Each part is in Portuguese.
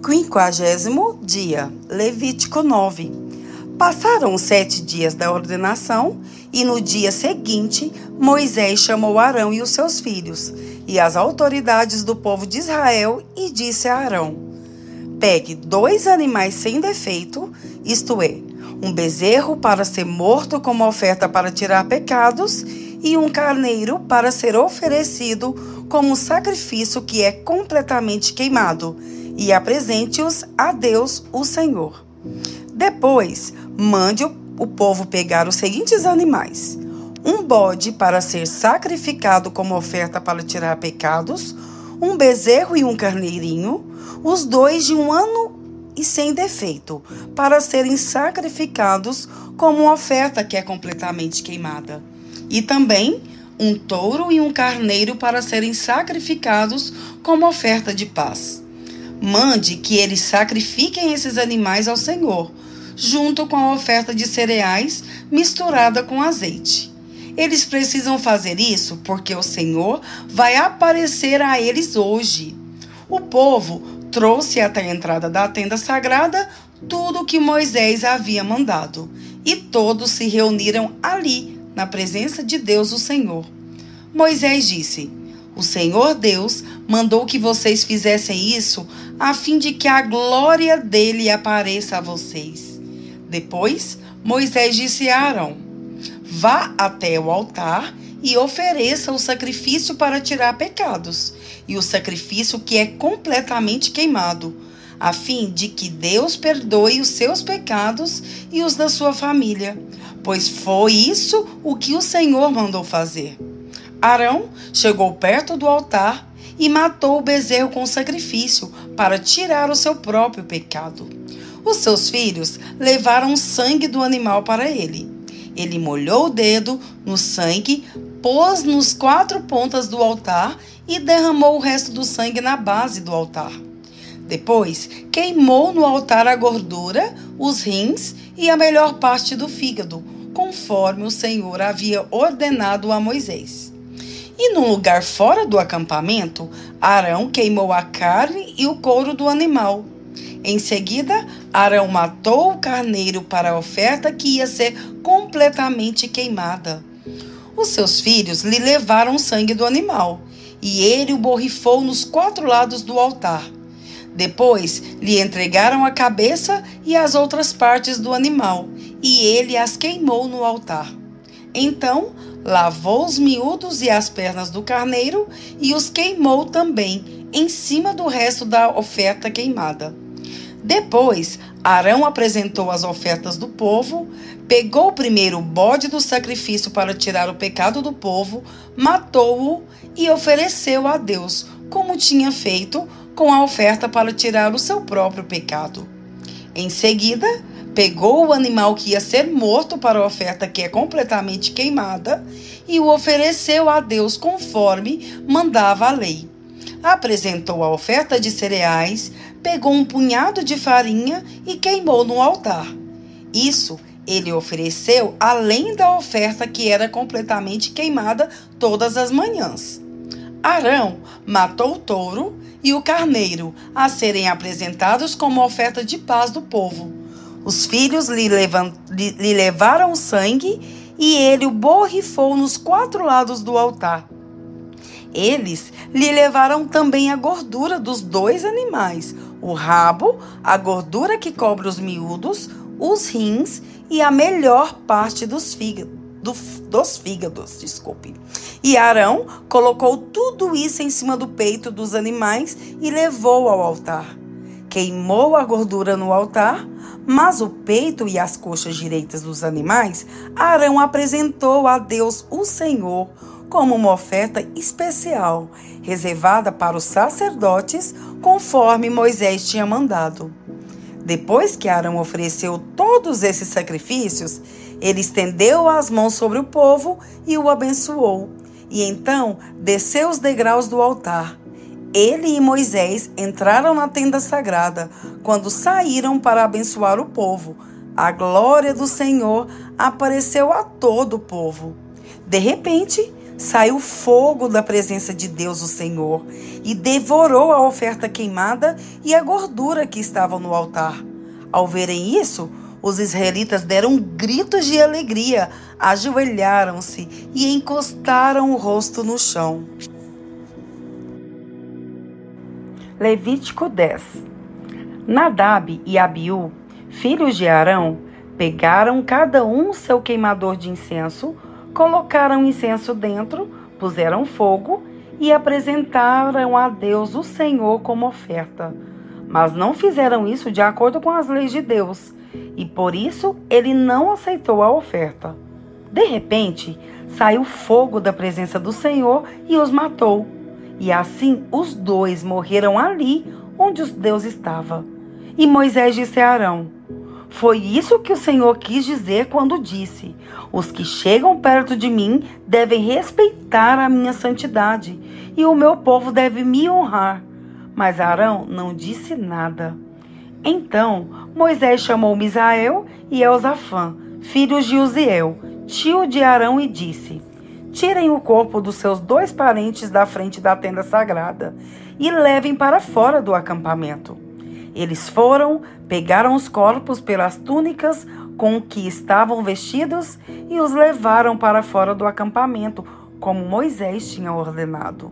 50º dia, Levítico 9. Passaram os 7 dias da ordenação, e no dia seguinte, Moisés chamou Arão e os seus filhos, e as autoridades do povo de Israel, e disse a Arão: pegue 2 animais sem defeito, isto é, um bezerro para ser morto como oferta para tirar pecados, e um carneiro para ser oferecido como sacrifício que é completamente queimado, e apresente-os a Deus, o Senhor. Depois, mande o povo pegar os seguintes animais: um bode para ser sacrificado como oferta para tirar pecados, um bezerro e um carneirinho, os 2 de 1 ano e sem defeito, para serem sacrificados como oferta que é completamente queimada. E também um touro e um carneiro para serem sacrificados como oferta de paz. Mande que eles sacrifiquem esses animais ao Senhor, junto com a oferta de cereais misturada com azeite. Eles precisam fazer isso porque o Senhor vai aparecer a eles hoje. O povo trouxe até a entrada da tenda sagrada tudo o que Moisés havia mandado, e todos se reuniram ali, na presença de Deus, o Senhor. Moisés disse: o Senhor Deus mandou que vocês fizessem isso a fim de que a glória dele apareça a vocês. Depois, Moisés disse a Arão: vá até o altar e ofereça o sacrifício para tirar pecados, e o sacrifício que é completamente queimado, a fim de que Deus perdoe os seus pecados e os da sua família, pois foi isso o que o Senhor mandou fazer. Arão chegou perto do altar e matou o bezerro com sacrifício para tirar o seu próprio pecado. Os seus filhos levaram o sangue do animal para ele. Ele molhou o dedo no sangue, pôs nos 4 pontas do altar e derramou o resto do sangue na base do altar. Depois, queimou no altar a gordura, os rins e a melhor parte do fígado, conforme o Senhor havia ordenado a Moisés. E num lugar fora do acampamento, Arão queimou a carne e o couro do animal. Em seguida, Arão matou o carneiro para a oferta que ia ser completamente queimada. Os seus filhos lhe levaram o sangue do animal, e ele o borrifou nos 4 lados do altar. Depois, lhe entregaram a cabeça e as outras partes do animal, e ele as queimou no altar. Então, lavou os miúdos e as pernas do carneiro e os queimou também, em cima do resto da oferta queimada. Depois, Arão apresentou as ofertas do povo, pegou primeiro o bode do sacrifício para tirar o pecado do povo, matou-o e ofereceu a Deus, como tinha feito com a oferta para tirar o seu próprio pecado. Em seguida, pegou o animal que ia ser morto para a oferta que é completamente queimada e o ofereceu a Deus conforme mandava a lei. Apresentou a oferta de cereais, pegou um punhado de farinha e queimou no altar. Isso ele ofereceu além da oferta que era completamente queimada todas as manhãs. Arão matou o touro e o carneiro a serem apresentados como oferta de paz do povo. Os filhos lhe levaram o sangue e ele o borrifou nos 4 lados do altar. Eles lhe levaram também a gordura dos 2 animais, o rabo, a gordura que cobre os miúdos, os rins e a melhor parte dos fígados. E Arão colocou tudo isso em cima do peito dos animais e levou ao altar. Queimou a gordura no altar, mas o peito e as coxas direitas dos animais, Arão apresentou a Deus, o Senhor, como uma oferta especial, reservada para os sacerdotes, conforme Moisés tinha mandado. Depois que Arão ofereceu todos esses sacrifícios, ele estendeu as mãos sobre o povo e o abençoou, e então desceu os degraus do altar. Ele e Moisés entraram na tenda sagrada quando saíram para abençoar o povo. A glória do Senhor apareceu a todo o povo. De repente, saiu fogo da presença de Deus, o Senhor, e devorou a oferta queimada e a gordura que estavam no altar. Ao verem isso, os israelitas deram gritos de alegria, ajoelharam-se e encostaram o rosto no chão. Levítico 10. Nadab e Abiú, filhos de Arão, pegaram cada um seu queimador de incenso, colocaram incenso dentro, puseram fogo e apresentaram a Deus o Senhor como oferta. Mas não fizeram isso de acordo com as leis de Deus, e por isso ele não aceitou a oferta. De repente, saiu fogo da presença do Senhor e os matou. E assim os dois morreram ali onde Deus estava. E Moisés disse a Arão: foi isso que o Senhor quis dizer quando disse: os que chegam perto de mim devem respeitar a minha santidade, e o meu povo deve me honrar. Mas Arão não disse nada. Então Moisés chamou Misael e Elzafã, filhos de Uziel, tio de Arão, e disse: tirem o corpo dos seus 2 parentes da frente da tenda sagrada e levem para fora do acampamento. Eles foram, pegaram os corpos pelas túnicas com que estavam vestidos e os levaram para fora do acampamento, como Moisés tinha ordenado.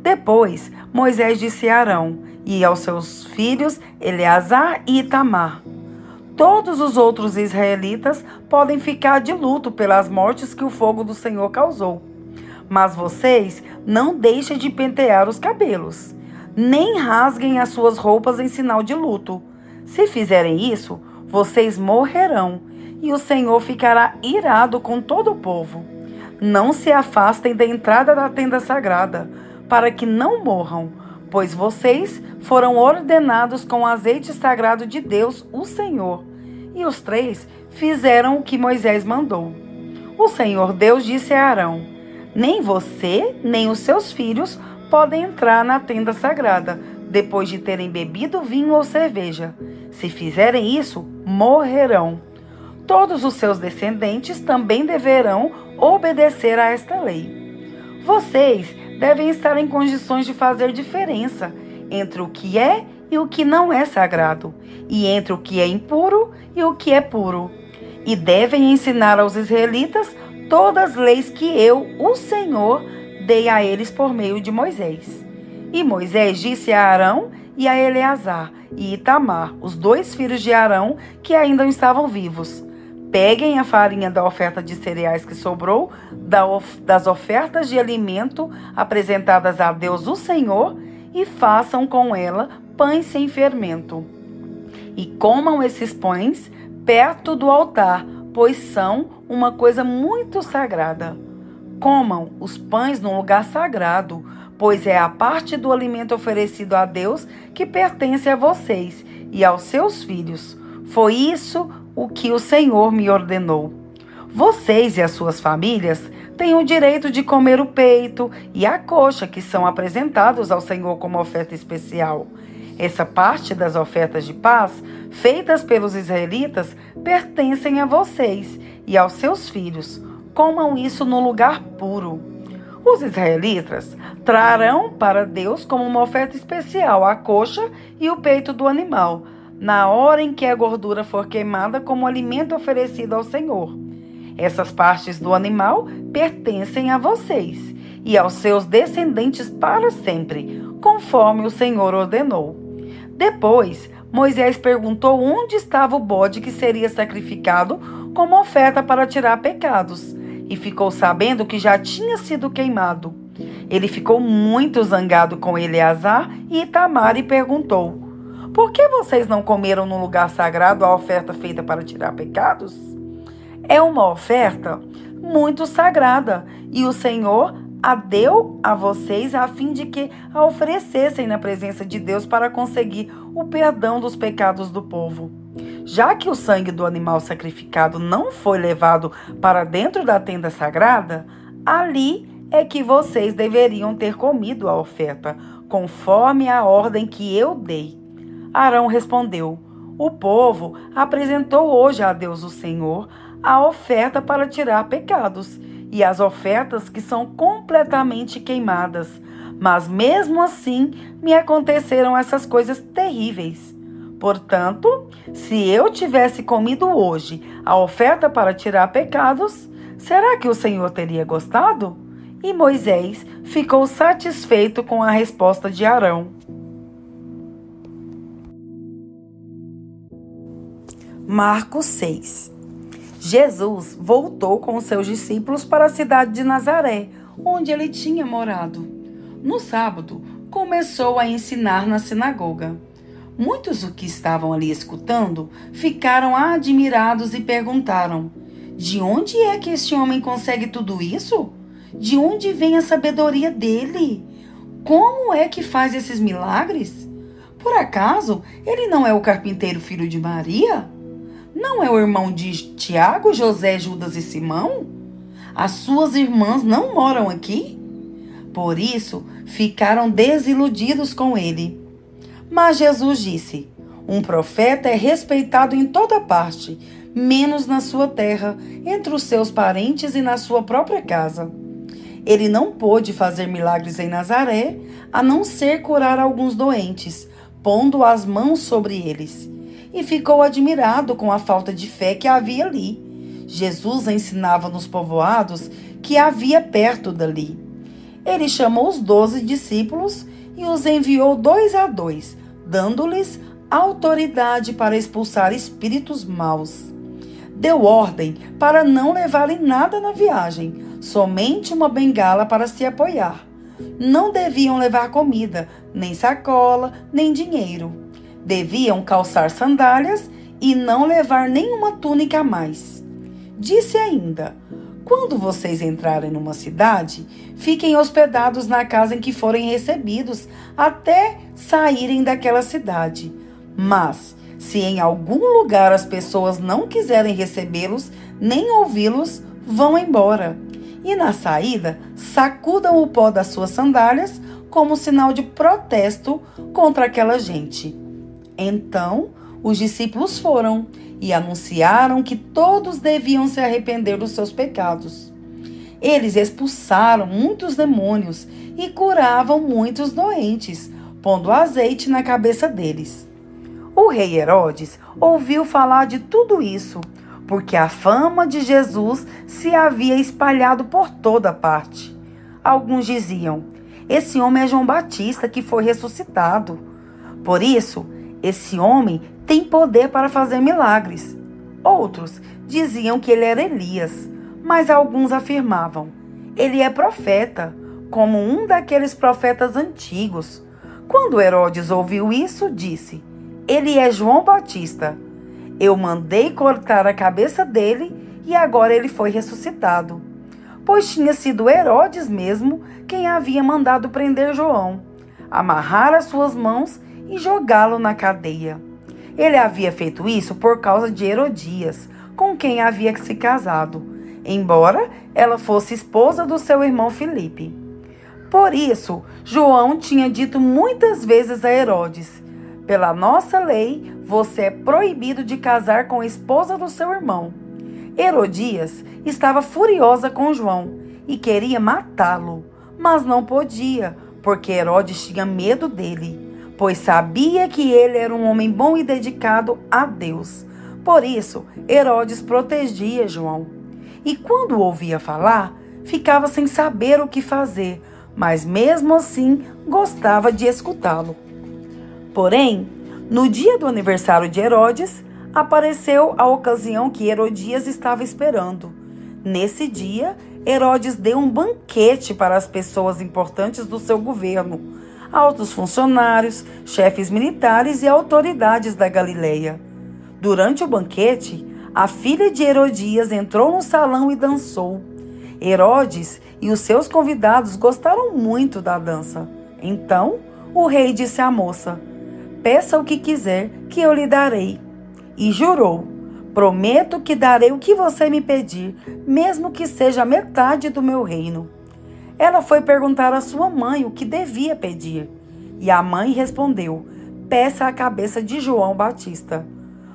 Depois, Moisés disse a Arão e aos seus filhos Eleazar e Itamar: todos os outros israelitas podem ficar de luto pelas mortes que o fogo do Senhor causou. Mas vocês não deixem de pentear os cabelos, nem rasguem as suas roupas em sinal de luto. Se fizerem isso, vocês morrerão, e o Senhor ficará irado com todo o povo. Não se afastem da entrada da tenda sagrada, para que não morram, pois vocês foram ordenados com o azeite sagrado de Deus, o Senhor. E os 3 fizeram o que Moisés mandou. O Senhor Deus disse a Arão: nem você, nem os seus filhos podem entrar na tenda sagrada, depois de terem bebido vinho ou cerveja. Se fizerem isso, morrerão. Todos os seus descendentes também deverão obedecer a esta lei. Vocês devem estar em condições de fazer diferença entre o que é e o que não é sagrado, e entre o que é impuro e o que é puro. E devem ensinar aos israelitas todas as leis que eu, o Senhor, dei a eles por meio de Moisés. E Moisés disse a Arão e a Eleazar e Itamar, os 2 filhos de Arão que ainda estavam vivos: peguem a farinha da oferta de cereais que sobrou das ofertas de alimento apresentadas a Deus o Senhor e façam com ela pães sem fermento. E comam esses pães perto do altar, pois são uma coisa muito sagrada. Comam os pães num lugar sagrado, pois é a parte do alimento oferecido a Deus que pertence a vocês e aos seus filhos. Foi isso o que o Senhor me ordenou. Vocês e as suas famílias têm o direito de comer o peito e a coxa que são apresentados ao Senhor como oferta especial. Essa parte das ofertas de paz, feitas pelos israelitas, pertencem a vocês e aos seus filhos. Comam isso no lugar puro. Os israelitas trarão para Deus como uma oferta especial a coxa e o peito do animal, na hora em que a gordura for queimada como alimento oferecido ao Senhor. Essas partes do animal pertencem a vocês e aos seus descendentes para sempre, conforme o Senhor ordenou. Depois, Moisés perguntou onde estava o bode que seria sacrificado como oferta para tirar pecados, e ficou sabendo que já tinha sido queimado. Ele ficou muito zangado com Eleazar e Itamar e perguntou: por que vocês não comeram no lugar sagrado a oferta feita para tirar pecados? É uma oferta muito sagrada, e o Senhor a deu a vocês a fim de que a oferecessem na presença de Deus para conseguir o perdão dos pecados do povo. Já que o sangue do animal sacrificado não foi levado para dentro da tenda sagrada, ali é que vocês deveriam ter comido a oferta, conforme a ordem que eu dei. Arão respondeu: o povo apresentou hoje a Deus o Senhor a oferta para tirar pecados, e as ofertas que são completamente queimadas. Mas mesmo assim me aconteceram essas coisas terríveis. Portanto, se eu tivesse comido hoje a oferta para tirar pecados, será que o Senhor teria gostado? E Moisés ficou satisfeito com a resposta de Arão. Marcos 6. Jesus voltou com seus discípulos para a cidade de Nazaré, onde ele tinha morado. No sábado, começou a ensinar na sinagoga. Muitos que estavam ali escutando ficaram admirados e perguntaram: de onde é que este homem consegue tudo isso? De onde vem a sabedoria dele? Como é que faz esses milagres? Por acaso, ele não é o carpinteiro filho de Maria? Não é o irmão de Tiago, José, Judas e Simão? As suas irmãs não moram aqui? Por isso, ficaram desiludidos com ele. Mas Jesus disse: um profeta é respeitado em toda parte, menos na sua terra, entre os seus parentes e na sua própria casa. Ele não pôde fazer milagres em Nazaré, a não ser curar alguns doentes, pondo as mãos sobre eles. E ficou admirado com a falta de fé que havia ali. Jesus ensinava nos povoados que havia perto dali. Ele chamou os 12 discípulos e os enviou 2 a 2, dando-lhes autoridade para expulsar espíritos maus. Deu ordem para não levarem nada na viagem, somente uma bengala para se apoiar. Não deviam levar comida, nem sacola, nem dinheiro. Deviam calçar sandálias e não levar nenhuma túnica a mais. Disse ainda: quando vocês entrarem numa cidade, fiquem hospedados na casa em que forem recebidos até saírem daquela cidade. Mas, se em algum lugar as pessoas não quiserem recebê-los, nem ouvi-los, vão embora. E na saída, sacudam o pó das suas sandálias como sinal de protesto contra aquela gente. Então, os discípulos foram e anunciaram que todos deviam se arrepender dos seus pecados. Eles expulsaram muitos demônios e curavam muitos doentes, pondo azeite na cabeça deles. O rei Herodes ouviu falar de tudo isso, porque a fama de Jesus se havia espalhado por toda parte. Alguns diziam: esse homem é João Batista que foi ressuscitado. Por isso, esse homem tem poder para fazer milagres. Outros diziam que ele era Elias, mas alguns afirmavam: ele é profeta, como um daqueles profetas antigos. Quando Herodes ouviu isso, disse: ele é João Batista. Eu mandei cortar a cabeça dele e agora ele foi ressuscitado. Pois tinha sido Herodes mesmo quem havia mandado prender João, amarrar as suas mãos e jogá-lo na cadeia. Ele havia feito isso por causa de Herodias, com quem havia se casado, embora ela fosse esposa do seu irmão Filipe. Por isso, João tinha dito muitas vezes a Herodes: pela nossa lei, você é proibido de casar com a esposa do seu irmão. Herodias estava furiosa com João e queria matá-lo, mas não podia, porque Herodes tinha medo dele, pois sabia que ele era um homem bom e dedicado a Deus. Por isso, Herodes protegia João. E quando o ouvia falar, ficava sem saber o que fazer, mas mesmo assim gostava de escutá-lo. Porém, no dia do aniversário de Herodes, apareceu a ocasião que Herodias estava esperando. Nesse dia, Herodes deu um banquete para as pessoas importantes do seu governo, altos funcionários, chefes militares e autoridades da Galileia. Durante o banquete, a filha de Herodias entrou no salão e dançou. Herodes e os seus convidados gostaram muito da dança. Então, o rei disse à moça: peça o que quiser, que eu lhe darei. E jurou: prometo que darei o que você me pedir, mesmo que seja metade do meu reino. Ela foi perguntar à sua mãe o que devia pedir. E a mãe respondeu: peça a cabeça de João Batista.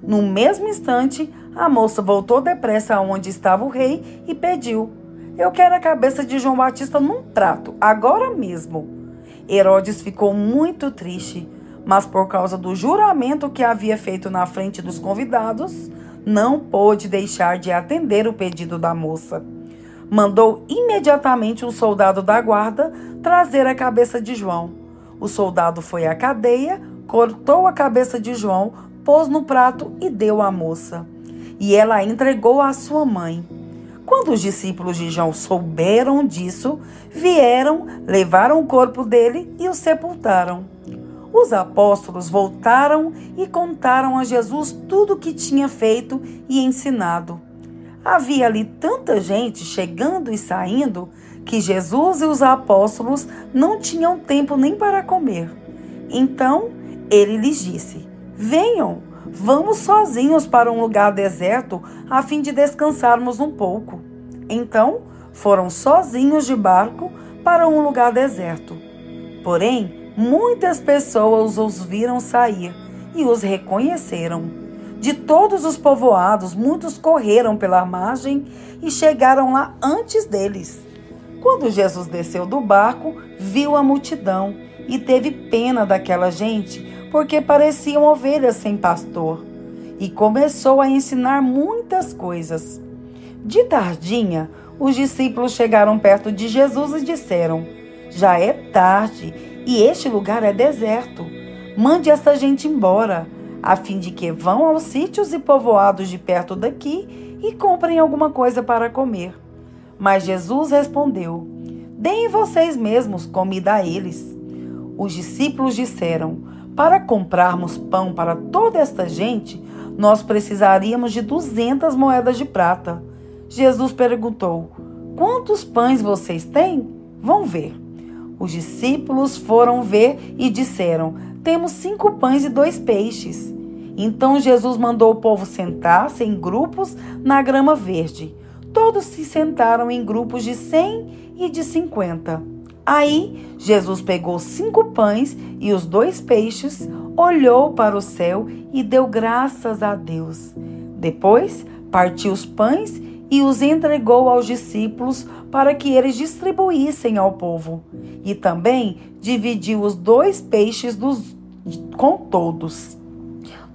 No mesmo instante, a moça voltou depressa aonde estava o rei e pediu: Eu quero a cabeça de João Batista num prato, agora mesmo. Herodes ficou muito triste, mas por causa do juramento que havia feito na frente dos convidados, não pôde deixar de atender o pedido da moça. Mandou imediatamente um soldado da guarda trazer a cabeça de João. O soldado foi à cadeia, cortou a cabeça de João, pôs no prato e deu à moça. E ela a entregou à sua mãe. Quando os discípulos de João souberam disso, vieram, levaram o corpo dele e o sepultaram. Os apóstolos voltaram e contaram a Jesus tudo o que tinha feito e ensinado. Havia ali tanta gente chegando e saindo que Jesus e os apóstolos não tinham tempo nem para comer. Então ele lhes disse: venham, vamos sozinhos para um lugar deserto a fim de descansarmos um pouco. Então foram sozinhos de barco para um lugar deserto. Porém, muitas pessoas os viram sair e os reconheceram. De todos os povoados, muitos correram pela margem e chegaram lá antes deles. Quando Jesus desceu do barco, viu a multidão e teve pena daquela gente, porque pareciam ovelhas sem pastor, e começou a ensinar muitas coisas. De tardinha, os discípulos chegaram perto de Jesus e disseram: já é tarde e este lugar é deserto. Mande essa gente embora, a fim de que vão aos sítios e povoados de perto daqui e comprem alguma coisa para comer. Mas Jesus respondeu: deem vocês mesmos comida a eles. Os discípulos disseram: para comprarmos pão para toda esta gente, nós precisaríamos de 200 moedas de prata. Jesus perguntou: quantos pães vocês têm? Vão ver. Os discípulos foram ver e disseram: temos 5 pães e 2 peixes. Então Jesus mandou o povo sentar-se em grupos na grama verde. Todos se sentaram em grupos de 100 e de 50. Aí Jesus pegou 5 pães e os 2 peixes, olhou para o céu e deu graças a Deus. Depois partiu os pães e os entregou aos discípulos para que eles distribuíssem ao povo. E também dividiu os 2 peixes com todos.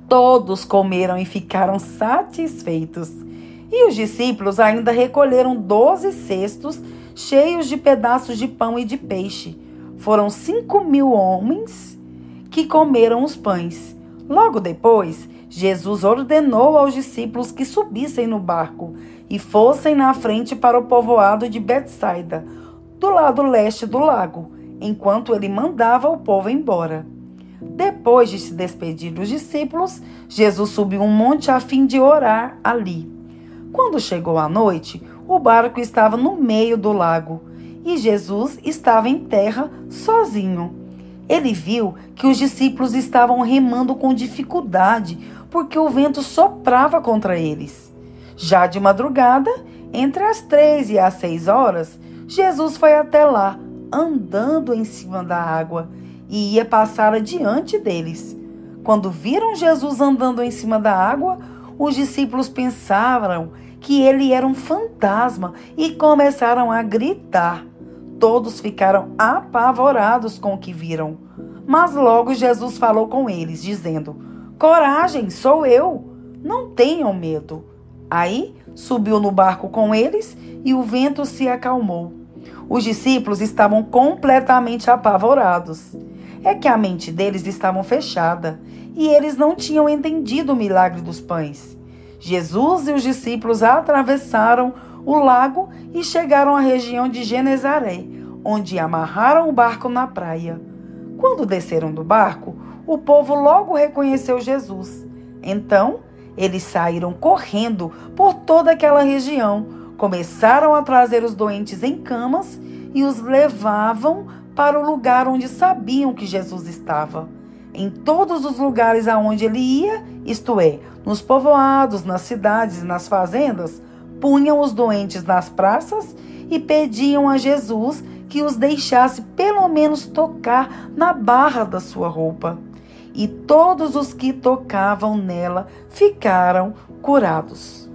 Todos comeram e ficaram satisfeitos. E os discípulos ainda recolheram 12 cestos cheios de pedaços de pão e de peixe. Foram 5.000 homens que comeram os pães. Logo depois, Jesus ordenou aos discípulos que subissem no barco e fossem na frente para o povoado de Betsaida, do lado leste do lago, enquanto ele mandava o povo embora. Depois de se despedir dos discípulos, Jesus subiu um monte a fim de orar ali. Quando chegou a noite, o barco estava no meio do lago e Jesus estava em terra sozinho. Ele viu que os discípulos estavam remando com dificuldade porque o vento soprava contra eles. Já de madrugada, entre as 3 e as 6 horas, Jesus foi até lá, andando em cima da água, e ia passar adiante deles. Quando viram Jesus andando em cima da água, os discípulos pensaram que ele era um fantasma e começaram a gritar. Todos ficaram apavorados com o que viram. Mas logo Jesus falou com eles, dizendo: coragem, sou eu, não tenham medo. Aí subiu no barco com eles e o vento se acalmou. Os discípulos estavam completamente apavorados. É que a mente deles estava fechada e eles não tinham entendido o milagre dos pães. Jesus e os discípulos atravessaram o lago e chegaram à região de Genezaré, onde amarraram o barco na praia. Quando desceram do barco, o povo logo reconheceu Jesus. Então, eles saíram correndo por toda aquela região, começaram a trazer os doentes em camas e os levavam para o lugar onde sabiam que Jesus estava. Em todos os lugares aonde ele ia, isto é, nos povoados, nas cidades e nas fazendas, punham os doentes nas praças e pediam a Jesus que os deixasse pelo menos tocar na barra da sua roupa. E todos os que tocavam nela ficaram curados.